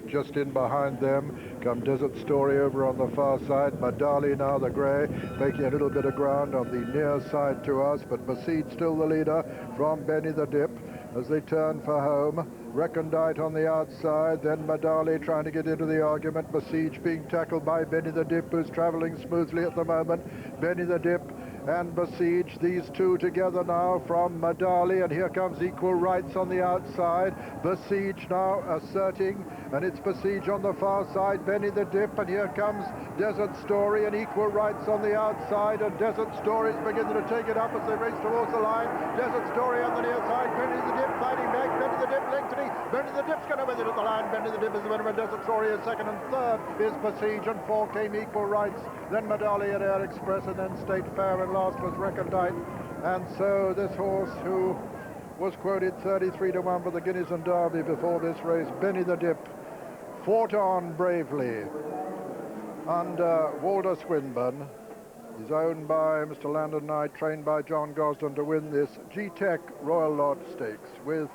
Just in behind them come Desert Story over on the far side. Madali now, the grey, making a little bit of ground on the near side to us, but Beseige still the leader from Benny the Dip as they turn for home. Recondite on the outside, then Madali trying to get into the argument. Beseige being tackled by Benny the Dip, who's travelling smoothly at the moment. Benny the Dip and Beseige, these two together now from Madali, and here comes Equal Rights on the outside. Beseige now asserting, and it's Beseige on the far side, Benny the Dip, and here comes Desert Story and Equal Rights on the outside, and Desert Story's beginning to take it up as they race towards the line. Desert Story on the near side, Benny the Dip fighting back, Benny the Dip lengthening, Benny the Dip's going to win it at the line, Benny the Dip is the winner, and Desert Story is second, and third is Beseige, and fourth came Equal Rights, then Madali and Air Express, and then State Fair, and last was Recondite. And so this horse, who was quoted 33-1 for the Guineas and Derby before this race, Benny the Dip, fought on bravely under Walter Swinburn. He's owned by Mr. Landon Knight, trained by John Gosden, to win this G-Tech Royal Lot Stakes, with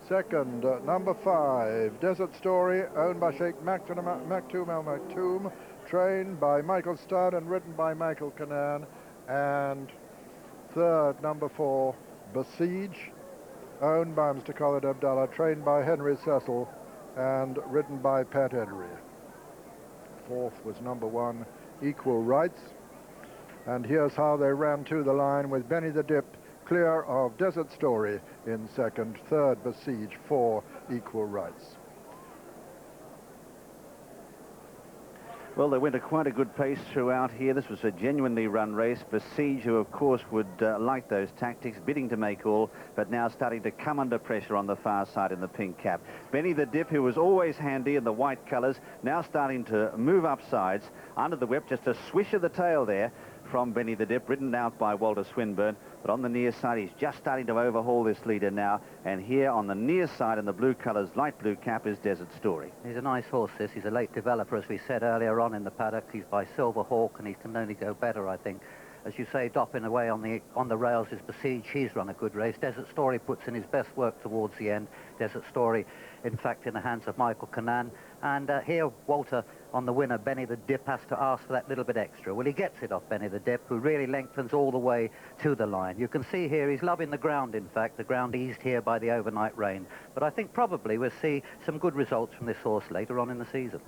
second, number 5, Desert Story, owned by Sheikh Maktoum Al Maktoum, trained by Michael Stud and ridden by Michael Cannan, and third, number 4, Beseige, owned by Mr. Khalid Abdallah, trained by Henry Cecil and ridden by Pat Henry. Fourth was number 1, Equal Rights. And here's how they ran to the line, with Benny the Dip clear of Desert Story in second, third Beseige, 4 Equal Rights. Well, they went at quite a good pace throughout here. This was a genuinely run race. Beseige, who of course would like those tactics, bidding to make all, but now starting to come under pressure on the far side in the pink cap. Benny the Dip, who was always handy in the white colours, now starting to move up sides. Under the whip, just a swish of the tail there from Benny the Dip, ridden out by Walter Swinburn. But on the near side, he's just starting to overhaul this leader now. And here on the near side in the blue colours, light blue cap, is Desert Story. He's a nice horse, this. He's a late developer, as we said earlier on in the paddock. He's by Silver Hawk, and he can only go better, I think. As you say, dopping away on the rails is Beseige. He's run a good race. Desert Story puts in his best work towards the end. Desert Story, in fact, in the hands of Michael Cannan. And here, Walter, on the winner, Benny the Dip, has to ask for that little bit extra. Well, he gets it off Benny the Dip, who really lengthens all the way to the line. You can see here he's loving the ground, in fact. The ground eased here by the overnight rain. But I think probably we'll see some good results from this horse later on in the season.